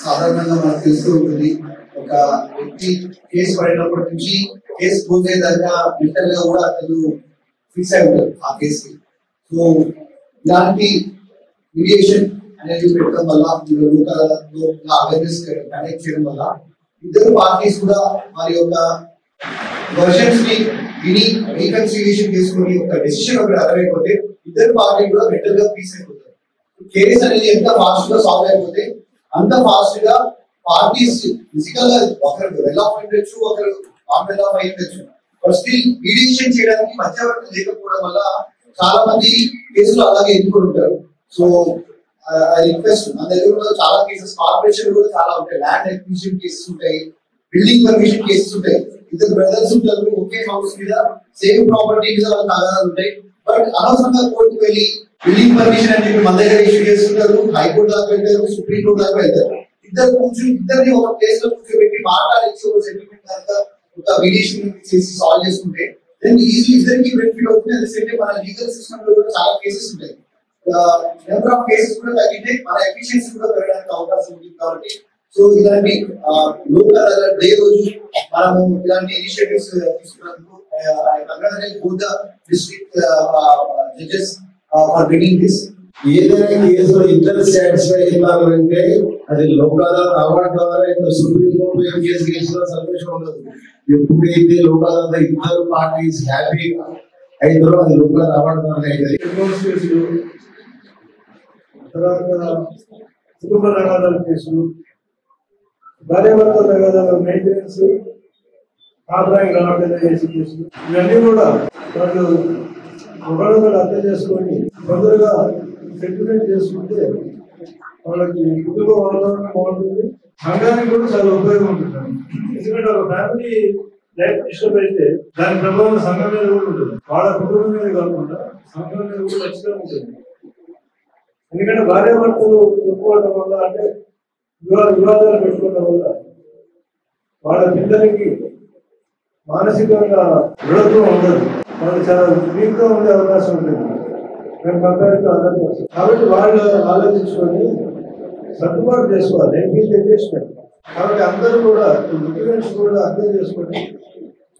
సాధారణంగా మనకు తెలుస్తూ ఉంటుంది. ఒక వ్యక్తి కేసు పడినప్పటి నుంచి కేసు క్లోజ్ అయ్యేదాకా మెంటల్ గా కూడా అతను ఫిక్స్ అయి ఉంటారు ఆ కేసుకి. సో ఇలాంటి మీడియేషన్ అనేది పెట్టడం వల్ల అవేర్నెస్ కనెక్ట్ చేయడం వల్ల ఇద్దరు పార్టీస్ కూడా వారి యొక్క వర్షన్స్ ని విని రీకన్సిలియేషన్ చేసుకుని ఒక డెసిషన్ ఒకటి అర్థమైపోతే ఇద్దరు పార్టీ కూడా మెంటల్ గా పీస్ అయిపోతారు. కేసు అనేది ఎంత ఫాస్ట్ గా సాల్వ్ అయిపోతే అంత ఫాస్ట్ గా పార్టీస్ ఫిజికల్ గా ఒకరు వెల్ ఆఫ్ ఉండొచ్చు, ఒకరు నాన్ వెల్ ఆఫ్ అయి ఉండొచ్చు. బట్ స్టిల్ మీడియేషన్ చేయడానికి మధ్యవర్తి లేకపోవడం వల్ల చాలా మంది కేసులు అలాగే ఎన్నుకుంటారు. సో ఐ రిక్వెస్ట్, మన దగ్గర చాలా కేసెస్ కార్పొరేషన్ కూడా చాలా ఉంటాయి, ల్యాండ్ అక్విజిషన్ కేసెస్ ఉంటాయి, బిల్డింగ్ పర్మిషన్ కేసెస్ ఉంటాయి. ఇద్దరు బ్రదర్స్ ఉంటారు, ఒకే హౌస్ మీద సేమ్ ప్రాపర్టీ మీద వాళ్ళ తగాదాలు ఉంటాయి. బట్ అనవసరంగా కోర్టుకు వెళ్ళి బిల్డింగ్ పర్మిషన్ అని చెప్పి మన దగ్గర ఇష్యూ చేస్తుంటారు, హైకోర్టు దాకా వెళ్తారు, సుప్రీం కోర్టు దాకా వెళ్తారు. ఇద్దరిని ఒక ప్లేస్ లో కూర్చోబెట్టి మాట్లాడించి ఒక సెటిల్మెంట్ దాకా ఒక మీడియేషన్ చేసి సాల్వ్ చేసుకుంటే దెన్ ఈజీ ఇద్దరికి బెనిఫిట్ అవుతుంది. అట్ ద సేమ్ టైం మన లీగల్ సిస్టమ్ లో కూడా చాలా కేసెస్ ఉంటాయి, నెంబర్ ఆఫ్ కేసెస్ కూడా తగ్గితే మన ఎఫిషియన్సీ కూడా పెరగడానికి అవకాశం ఉంది. కాబట్టి సో ఇలాంటి లోకల్ డే రోజు మనము ఇలాంటి ఇనిషియేటివ్స్ తీసుకున్నందుకు both the district judges for bringing this. ఏదైనా కేసులో ఇద్దరు సాటిస్ఫై అయ్యారంటే అది లోక్ అదాలత్ అవార్డు ద్వారా ఇంకా సుప్రీం కోర్టు కేసు కేసులో సంతోషం ఉండదు. ఎప్పుడైతే లోక్ అదాలత్ ఇద్దరు పార్టీస్ హ్యాపీగా అయితారో అది లోక్ అదాలత్ అవార్డు ద్వారా అవుతుంది. తర్వాత కుటుంబ తగాదాల కేసులు, భార్యాభర్తల తగాదాల మెయింటెనెన్స్, ఆదాయం రావడం చేసే కేసులు, ఇవన్నీ కూడా వాళ్ళు ఒకరినొకరు అర్థం చేసుకొని తొందరగా సెటిల్మెంట్ చేసుకుంటే వాళ్ళకి కుటుంబ వాతావరణం బాగుంటుంది, సంఘానికి కూడా చాలా ఉపయోగం ఉంటుంది. ఎందుకంటే ఒక ఫ్యామిలీ లైఫ్ డిస్టర్బ్ అయితే దాని ప్రభావం సంఘం మీద కూడా ఉంటుంది, వాళ్ళ కుటుంబం మీద కాకుండా సంఘం మీద కూడా ఖచ్చితంగా ఉంటుంది. ఎందుకంటే భార్యాభర్తలు చెప్పుకోవడం వల్ల, అంటే వివాదాలు పెట్టుకోవడం వల్ల వాళ్ళ పిల్లలకి మానసికంగా దృఢత్వం ఉండదు, వాళ్ళు చాలా వీక్ గా ఉండే అవకాశం ఉంటుంది మేము కంపేర్తో అర్థం చేస్తాం. కాబట్టి వాళ్ళు ఆలోచించుకొని సర్దుబాటు చేసుకోవాలి, ఎంగేజ్మెంట్. కాబట్టి అందరూ కూడా డాక్యుమెంట్స్ కూడా అర్థం చేసుకొని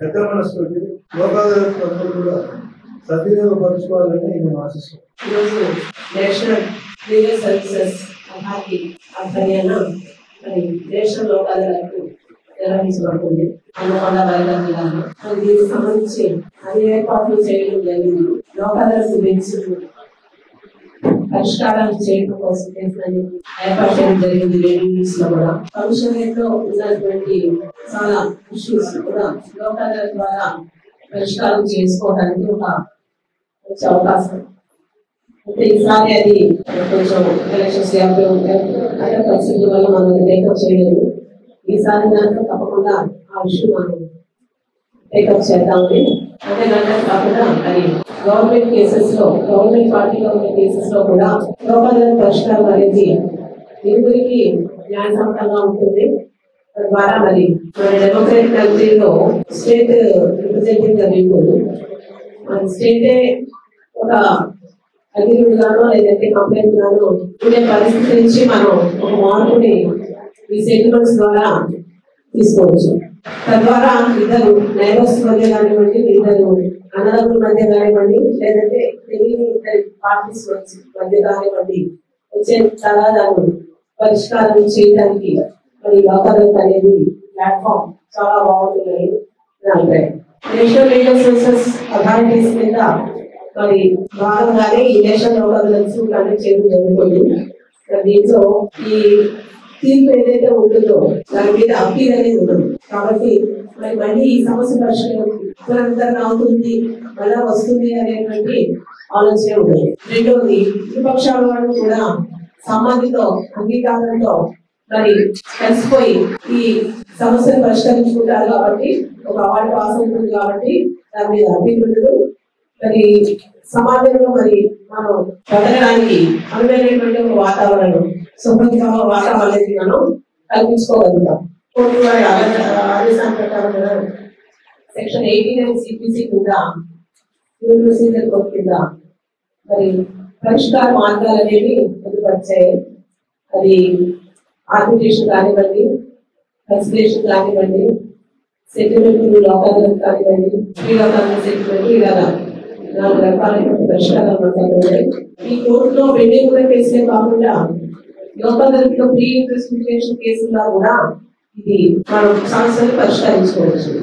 పెద్ద మనసుతోటి లోకాదాలత్ అందరూ కూడా సద్వినియోగపరచుకోవాలని నేను ఆశిస్తున్నాను. ఈరోజు నేషనల్ లీగల్ సర్వీసెస్ అథారిటీ ఆధ్వర్యాన మరి నేషనల్ లోక్ అదాలత్ నిర్వహించబడుతుంది హన్మకొండ వరంగల్ జిల్లాలో. దీనికి సంబంధించి అన్ని ఏర్పాట్లు చేయడం జరిగింది. లోక్ అదాలత్ బెంచ్ పరిష్కారాలు చేయడం కోసం ఏర్పాటు చేయడం జరిగింది. యూనిట్స్ లో కూడా కమిషనరేట్ లో ఉన్నటువంటి చాలా ఇష్యూస్ కూడా లోక్ అదాలత్ ద్వారా పరిష్కారం చేసుకోవడానికి ఒక వచ్చే అవకాశం. అయితే ఈసారి అది కొంచెం ఎలక్షన్స్ అదే పరిస్థితుల వల్ల మనం టేకప్ చేయలేదు. ఈసారి దాంట్లో తప్పకుండా ఆ విషయం మనం టేకప్ చేద్దామని. అంతేకాక కాకుండా అది గవర్నమెంట్ కేసెస్ లో, గవర్నమెంట్ పార్టీలో ఉన్న కేసెస్ లో కూడా లోక్ అదాలత్ పరిష్కారం అనేది ఇరువురికి న్యాయసమ్మతంగా ఉంటుంది. తద్వారా మరి మన డెమోక్రటిక్ కంట్రీలో స్టేట్ రిప్రజెంటేటివ్ పీపుల్ మన స్టేటే ఒక అగ్రిమెంట్ గానో లేదంటే కంప్లైంట్ గానో ఉండే పరిస్థితి నుంచి మనం ఒక మార్పుని ఈ సెటిల్మెంట్స్ ద్వారా తీసుకోవచ్చు. తద్వారా ఇద్దరు నైబర్స్ మధ్య కానివ్వండి, ఇద్దరు అన్నదమ్ముల మధ్య కానివ్వండి, లేదంటే తెలియని ఇద్దరు పార్టీస్ మధ్య కానివ్వండి వచ్చే తగాదాలు పరిష్కారం చేయడానికి మరి లోక్ అదాలత్ అనేది ప్లాట్ఫామ్ చాలా బాగుంటుందని నా అభిప్రాయం. నేషనల్ లీగల్ సర్వీసెస్ అథారిటీస్ కింద మరి భాగంగానే ఈ నేషనల్ లోక్ అదాలత్ కండక్ట్ చేయడం జరుగుతుంది. దీంట్లో ఈ తీర్పు ఏదైతే ఉంటుందో దాని మీద అప్పీల్ అనేది ఉండదు. కాబట్టి మరి మళ్ళీ ఈ సమస్య పరిష్కారంగా అవుతుంది, మళ్ళా వస్తుంది అనేటువంటి ఆలోచన ఉండదు. రెండవది, విపక్షాల వాళ్ళు కూడా సమాధితో అంగీకారంతో మరి కలిసిపోయి ఈ సమస్యను పరిష్కరించుకుంటారు. కాబట్టి ఒక అవార్డు పాస్ ఉంటుంది కాబట్టి దాని మీద అప్పీల్ ఉండదు. మరి సమాజంలో మరి మనం బతకడానికి అనువైనటువంటి ఒక వాతావరణం, సుభద్ర వాతావరణాన్ని మనం కల్పించుకోగలుగుతాం. కోర్టు వారి ఆదేశాల ప్రకారం సెక్షన్ 89 సిపిసి కింద ప్రొసీజర్ కోర్టు కింద మరి పరిష్కార మార్గాలు అనేవి పొందుపరిచాయి. అది ఆర్బిట్రేషన్ కానివ్వండి, కన్సిలేషన్ కానివ్వండి, సెటిల్మెంట్ లోకాదాలత్ కానివ్వండి, శ్రీలోకాదాలత్ సెటిల్మెంట్ ఇలా 4 రకాలైన పరిష్కారాలు ఉన్నాయి. ఈ కోర్టులో పెండింగ్ ఉన్న కేసులే కాకుండా లోకాదాలత్ లో ప్రీ ఇన్వెస్టిగేషన్ కేసుల్లో కూడా ఇది మనం సమస్యలు పరిష్కరించుకోవచ్చు.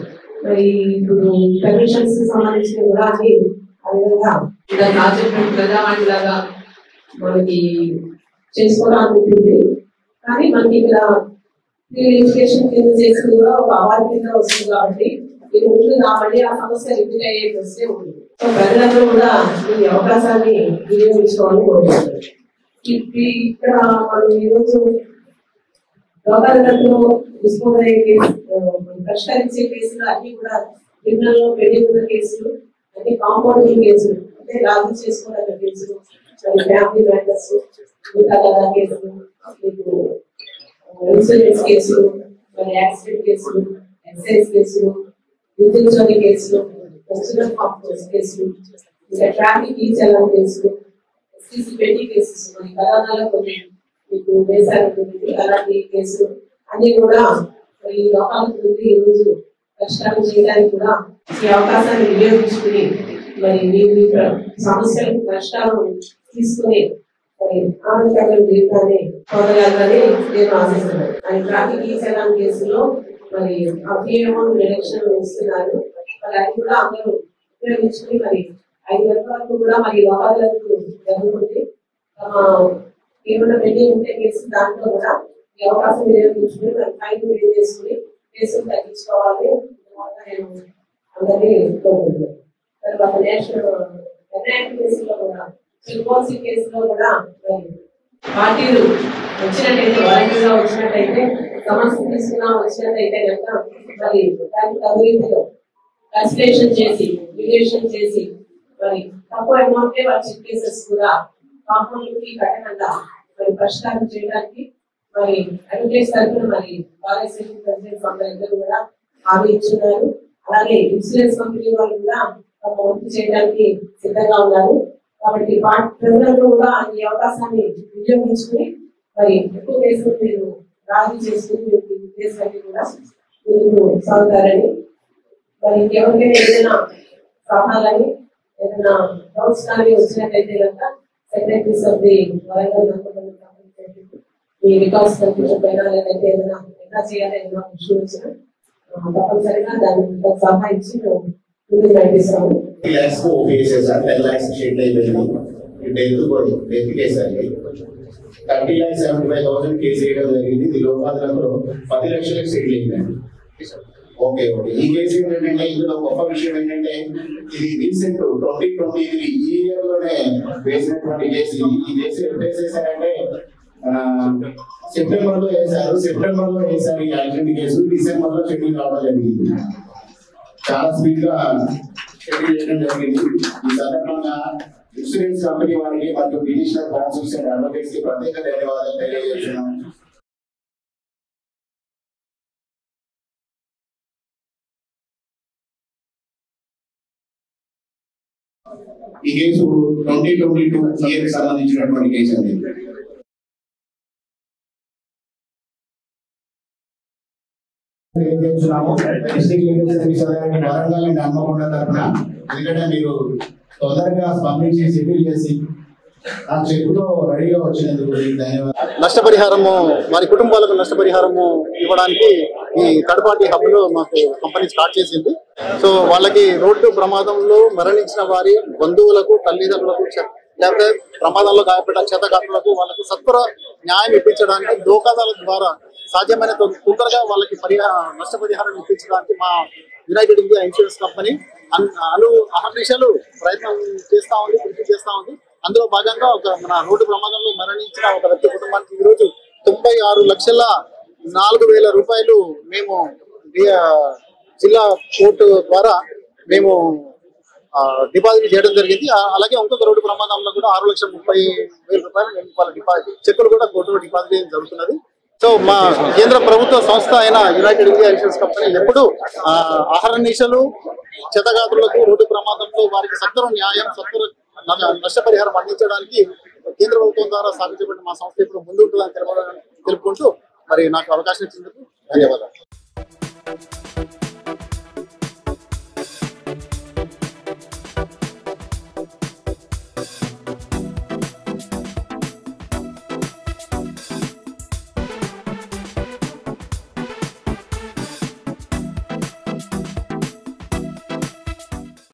మరి ఇప్పుడు కమిషన్స్ సంబంధించిన కూడా అని ఆ విధంగా ఇలా ప్రాజెక్ట్ ప్రజావాణి లాగా మనకి చేసుకోవడానికి ఉంటుంది. కానీ మనకి ఇక్కడ రిజిస్ట్రేషన్ కింద చేసింది కూడా ఒక అవార్డు కింద వస్తుంది కాబట్టి ఇది ఉంటుంది కాబట్టి ఆ సమస్య రిపీట్ అయ్యే ప్రశ్నే ఉంటుంది. సో ప్రజలందరూ కూడా ఈ అవకాశాన్ని వినియోగించుకోవాలని కోరుకుంటున్నారు. ఇక్కడ మనం ఈరోజు లోకాదాలత్లో డిస్పోజ్ అయ్యే కేసు పరిష్కరించే కేసులు అన్ని కూడా క్రిమినల్ లో పెండింగ్ ఉన్న కేసులు అన్ని కాంపౌండింగ్ కేసులు అంటే రాజీ చేసుకోవడానికి కేసులు, ఫ్యామిలీ మ్యాటర్స్, కేసులు, ఇన్సూరెన్స్ కేసులు, మరి యాక్సిడెంట్ కేసులు, ఎక్సైజ్ కేసులు, యుద్ధంలోని కేసులు, కన్స్యూమర్ కాంప్లెక్స్ కేసులు, ఇంకా ట్రాఫిక్ ఈ చలాన్ కేసులు, ఎస్టీసీ పెట్టి కేసెస్, మరి కరోనాలో కొన్ని మీకు వేసారు అలాంటి కేసులు అన్ని కూడా ఈ లోకాలకు ఈ రోజు పరిష్కారం చేయడానికి కూడా ఈ అవకాశాన్ని వినియోగించుకుని మరి మీ సమస్యలకు పరిష్కారం తీసుకుని మరి ఆనందకరమైన జీవితాన్ని పొందగలరని నేను ఆశిస్తున్నాను. మరి ట్రాఫిక్ ఈ చలాన్ కేసులో మరి అమౌంట్ రిడక్షన్ ఇస్తున్నారు. మరి అది కూడా అందరూ ఉపయోగించుకుని మరి 5 గంటల వరకు కూడా మరి లోకాలకు జరుగుతుంది. ఏమైనా పెండింగ్ ఉంటే కేసు దాంట్లో కూడా ఈ అవకాశం వినియోగించుకుని మరి ఫైన్ పే చేసుకుని కేసులు తగ్గించుకోవాలి నేను అందరినీ కోరుకుంటున్నాను. తర్వాత నేషనల్ కేసులో కూడా సిల్పోసి కేసులో కూడా పార్టీలు వచ్చినట్టయితే వారంటీగా వచ్చినట్టయితే సమస్య తీసుకున్నా వచ్చినట్టయితే కనుక మరి దానికి తగిన కన్సిలేషన్ చేసి మీడియేషన్ చేసి మరి తక్కువ అమౌంట్ వాళ్ళ కేసెస్ కూడా కాంపౌండ్ కి కట్టకుండా మరి పరిష్కారం చేయడానికి మరి అడ్వకేట్స్ తరఫున మరి బాలయ్య ప్రెసిడెంట్ అందరూ కూడా హామీ ఇచ్చున్నారు. అలాగే ఇన్సూరెన్స్ కంపెనీ వాళ్ళు కూడా తమ వంతు చేయడానికి సిద్ధంగా ఉన్నారు. కాబట్టి ప్రజలందరూ కూడా ఈ అవకాశాన్ని వినియోగించుకుని మరి ఎక్కువ కేసులు మీరు రాజీ చేసుకుని కేసులన్నీ కూడా ముందుకు సాగుతారని మరి ఎవరికైనా ఏదైనా సలహాలని ఏదైనా డౌట్స్ కానీ వచ్చినట్టయితే కనుక సెక్రటరీస్ ఆఫ్ ది వరంగల్ ఈ రికార్డ్స్ పైన లేదంటే ఏదైనా ఎలా చేయాలి ఏదైనా ఇష్యూ వచ్చినా తప్పనిసరిగా దానికి సలహా ఇచ్చి ముందుకు నడిపిస్తాము. 10 lakhs కేసెస్ 10 lakhs షెడ్ అయిపోయింది. డెత్ కేసు అండి 30,75,000 కేసు వేయడం జరిగింది. ఇది లోకాదాలత్లో 10 లక్షలకు సెటిల్ అయిందండి. ఓకే ఈ కేసు ఏంటంటే ఇందులో గొప్ప విషయం ఏంటంటే ఇది రీసెంట్ 2023 ఈ ఇయర్ లోనే వేసినటువంటి కేసు. ఈ కేసు ఎప్పుడు వేసేసారంటే సెప్టెంబర్ లో వేశారు. ఈ యాక్సిడెంట్ కేసు డిసెంబర్ లో షెడ్యూల్ కావడం జరిగింది. చాలా స్పీడ్ గా షెడ్యూల్ చేయడం జరిగింది. ఈ సందర్భంగా ఇన్సూరెన్స్ కంపెనీ వారికి మరియు డివిజనల్ కౌన్సిల్స్ అండ్ అడ్వకేట్స్ కి ప్రత్యేక ధన్యవాదాలు తెలియజేస్తున్నాం. ఈ కేసు 2022 ఇయర్ కి సంబంధించినటువంటి కేసు అండి. వరంగల్ అండ్ హన్మకొండ తరఫున ఎందుకంటే మీరు తొందరగా స్పందించి సెటిల్ చేసి ఆ చెక్కుతో రెడీగా వచ్చినందుకు ధన్యవాదాలు. నష్టపరిహారము వారి కుటుంబాలకు నష్టపరిహారము ఇవ్వడానికి ఈ థర్డ్ పార్టీ హబ్ లో మాకు కంపెనీ స్టార్ట్ చేసింది. సో వాళ్ళకి రోడ్డు ప్రమాదంలో మరణించిన వారి బంధువులకు, తల్లిదండ్రులకు, లేకపోతే ప్రమాదంలో గాయపడ్డ క్షతగాత్రులకు వాళ్ళకు సత్వర న్యాయం ఇప్పించడానికి లోకాదాల ద్వారా సాధ్యమైన తొందరగా వాళ్ళకి నష్టపరిహారం ఇప్పించడానికి మా యునైటెడ్ ఇండియా ఇన్సూరెన్స్ కంపెనీ అహర్నిశలు ప్రయత్నం చేస్తా ఉంది, కృషి చేస్తా ఉంది. అందులో భాగంగా మన రోడ్డు ప్రమాదంలో మరణించిన ఒక వ్యక్తి కుటుంబానికి ఈరోజు 96,04,000 రూపాయలు మేము జిల్లా కోర్టు ద్వారా మేము డిపాజిట్ చేయడం జరిగింది. అలాగే ఇంకొక రోడ్డు ప్రమాదంలో కూడా 6,30,000 రూపాయలు మేము వాళ్ళ చెక్కులు కూడా కోర్టులో డిపాజిట్ చేయడం జరుగుతున్నది. సో మా కేంద్ర ప్రభుత్వ సంస్థ అయిన యునైటెడ్ ఇండియా ఇన్సూరెన్స్ కంపెనీ ఎప్పుడు అహర్నిశలు క్షతగాత్రులకు రోడ్డు ప్రమాదంలో వారికి సత్వర న్యాయం, సత్వర నష్టపరిహారం అందించడానికి కేంద్ర ప్రభుత్వం ద్వారా స్థాపించబడిన మా సంస్థ ఇప్పుడు ముందుంటుందని తెలుపుకుంటూ మరి నాకు అవకాశం ఇచ్చినందుకు ధన్యవాదాలు.